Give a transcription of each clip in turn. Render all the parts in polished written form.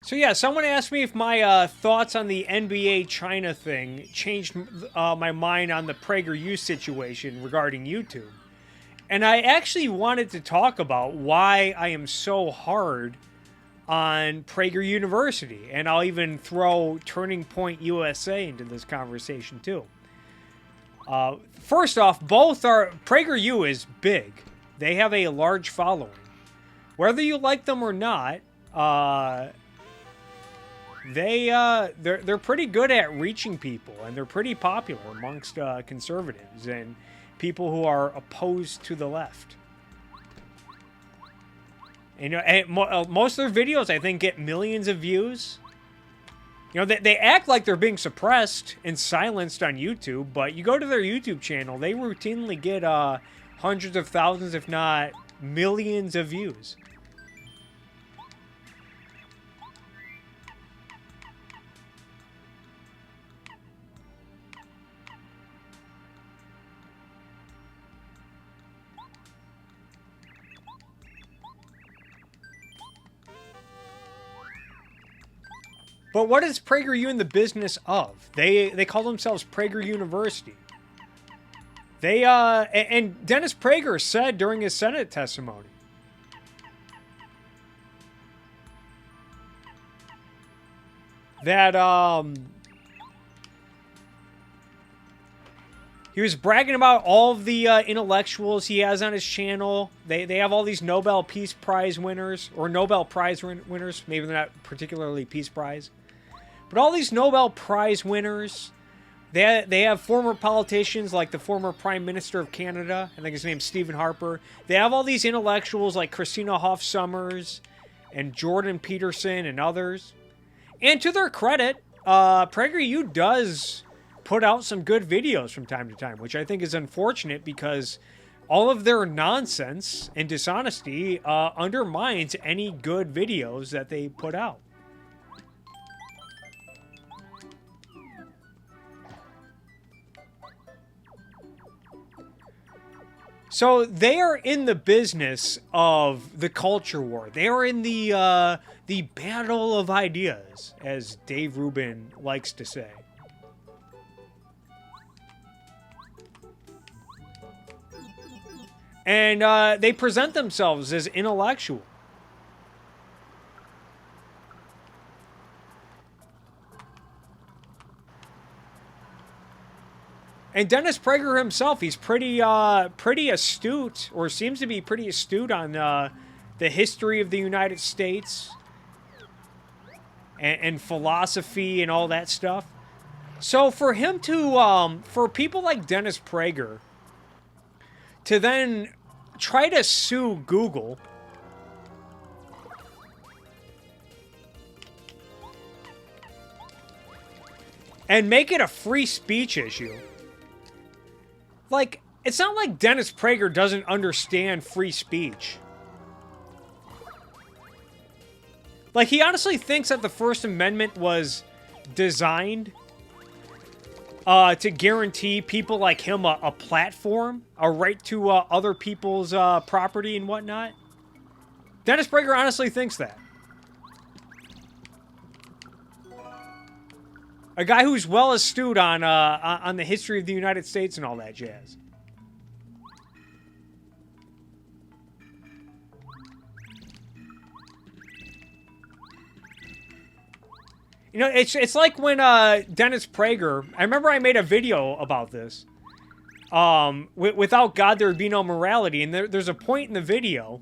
So yeah, someone asked me if my thoughts on the NBA China thing changed my mind on the PragerU situation regarding YouTube. And I actually wanted to talk about why I am so hard on Prager University. And I'll even throw Turning Point USA into this conversation too. First off, both are PragerU is big. They have a large following. Whether you like them or not, they're pretty good at reaching people, and they're pretty popular amongst conservatives and people who are opposed to the left. You know, and most of their videos, I think, get millions of views. You know, they act like they're being suppressed and silenced on YouTube, but you go to their YouTube channel, they routinely get hundreds of thousands, if not millions of views. But what is PragerU in the business of? They call themselves Prager University. They and Dennis Prager said during his Senate testimony that he was bragging about all of the intellectuals he has on his channel. They have all these Nobel Peace Prize winners, or Nobel Prize winners. Maybe they're not particularly Peace Prize. But all these Nobel Prize winners, they have former politicians like the former Prime Minister of Canada. I think his name's Stephen Harper. They have all these intellectuals like Christina Hoff Sommers and Jordan Peterson and others. And to their credit, PragerU does put out some good videos from time to time, which I think is unfortunate because all of their nonsense and dishonesty undermines any good videos that they put out. So they are in the business of the culture war. They are in the battle of ideas, as Dave Rubin likes to say. And they present themselves as intellectual. And Dennis Prager himself, he's pretty astute, or seems to be pretty astute on the history of the United States and philosophy and all that stuff. So for him to, for people like Dennis Prager to then try to sue Google and make it a free speech issue. Like, it's not like Dennis Prager doesn't understand free speech. Like, he honestly thinks that the First Amendment was designed to guarantee people like him a platform, a right to other people's property and whatnot. Dennis Prager honestly thinks that. A guy who's well astute on the history of the United States and all that jazz. You know, it's like when Dennis Prager. I remember I made a video about this. Without God, there would be no morality, and there's a point in the video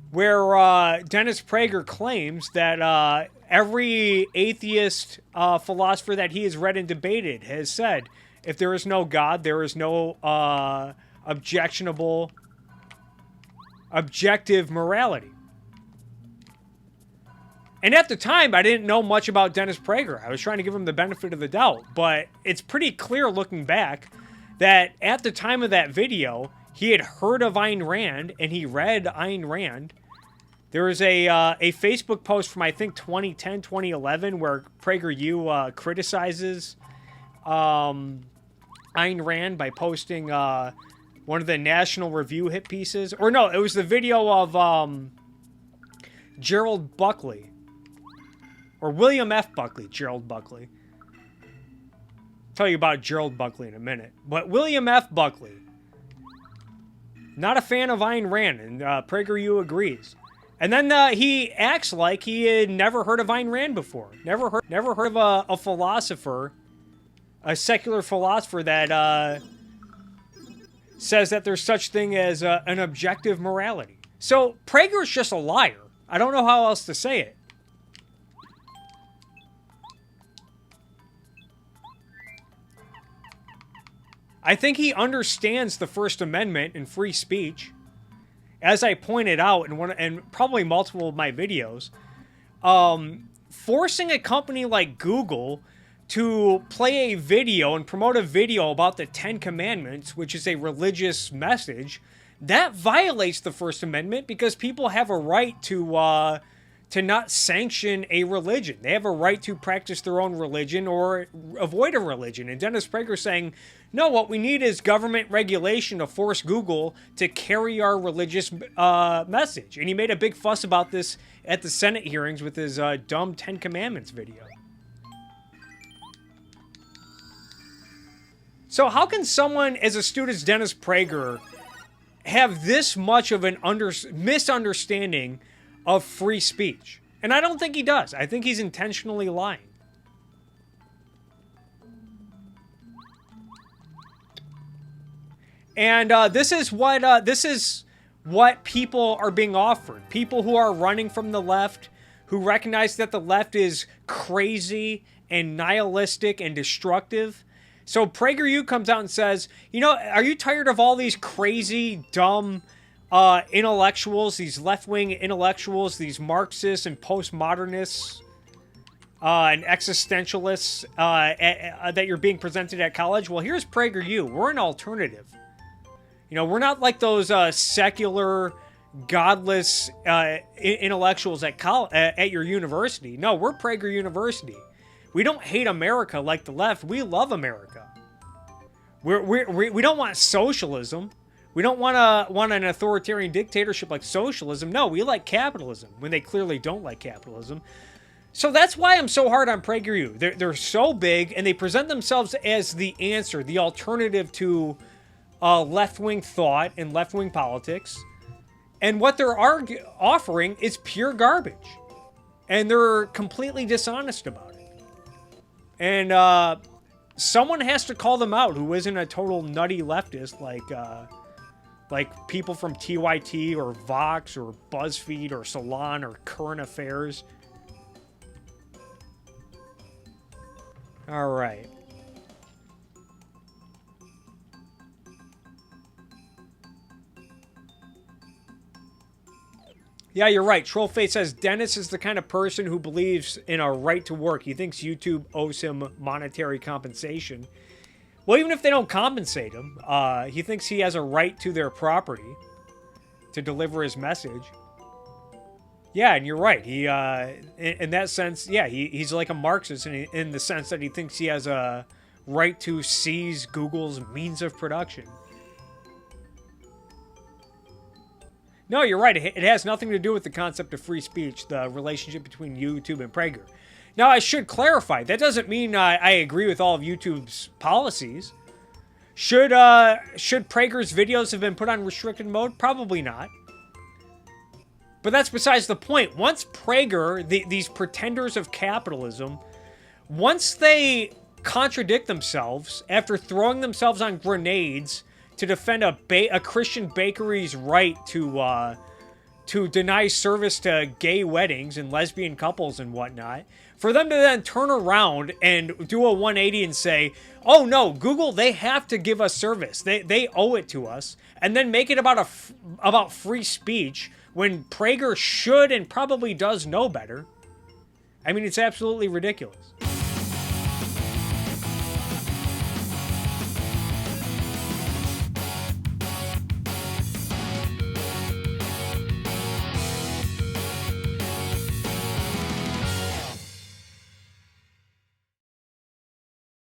where Dennis Prager claims that every atheist philosopher that he has read and debated has said, if there is no God, there is no objective morality. And at the time, I didn't know much about Dennis Prager. I was trying to give him the benefit of the doubt. But it's pretty clear looking back that at the time of that video, he had heard of Ayn Rand and he read Ayn Rand. There was a Facebook post from, I think, 2010, 2011, where PragerU criticizes Ayn Rand by posting one of the National Review hit pieces. Or no, it was the video of Gerald Buckley. Or William F. Buckley, Gerald Buckley. I'll tell you about Gerald Buckley in a minute. But William F. Buckley, not a fan of Ayn Rand, and PragerU agrees. And then he acts like he had never heard of Ayn Rand before. Never heard of a philosopher, a secular philosopher that says that there's such thing as an objective morality. So Prager's just a liar. I don't know how else to say it. I think he understands the First Amendment and free speech. As I pointed out in one, and probably multiple of my videos, forcing a company like Google to play a video and promote a video about the Ten Commandments, which is a religious message, that violates the First Amendment because people have a right to not sanction a religion. They have a right to practice their own religion or avoid a religion. And Dennis Prager's saying, no, what we need is government regulation to force Google to carry our religious message. And he made a big fuss about this at the Senate hearings with his dumb Ten Commandments video. So how can someone as astute as Dennis Prager have this much of an misunderstanding of free speech? And I don't think he does. I think he's intentionally lying. And this is what people are being offered. People who are running from the left, who recognize that the left is crazy and nihilistic and destructive. So PragerU comes out and says, you know, are you tired of all these crazy, dumb intellectuals, these left-wing intellectuals, these Marxists and postmodernists and existentialists that you're being presented at college? Well, here's PragerU. We're an alternative. You know, we're not like those secular, godless intellectuals at your university. No, we're Prager University. We don't hate America like the left. We love America. We don't want socialism. We don't want an authoritarian dictatorship like socialism. No, we like capitalism when they clearly don't like capitalism. So that's why I'm so hard on PragerU. They're so big, and they present themselves as the answer, the alternative to left-wing thought and left-wing politics. And what they're offering is pure garbage. And they're completely dishonest about it. And someone has to call them out who isn't a total nutty leftist like people from TYT or Vox or BuzzFeed or Salon or Current Affairs. All right. Yeah, you're right. Trollface says Dennis is the kind of person who believes in a right to work. He thinks YouTube owes him monetary compensation. Well, even if they don't compensate him, he thinks he has a right to their property to deliver his message. Yeah, and you're right. He, in that sense, yeah, he's like a Marxist in the sense that he thinks he has a right to seize Google's means of production. No, you're right. It has nothing to do with the concept of free speech, the relationship between YouTube and Prager. Now, I should clarify, that doesn't mean I agree with all of YouTube's policies. Should Prager's videos have been put on restricted mode? Probably not. But that's besides the point. Once Prager, these pretenders of capitalism, once they contradict themselves after throwing themselves on grenades to defend a Christian bakery's right to deny service to gay weddings and lesbian couples and whatnot, for them to then turn around and do a 180 and say, oh no, Google, they have to give us service. They owe it to us. And then make it about free speech when Prager should and probably does know better. I mean, it's absolutely ridiculous.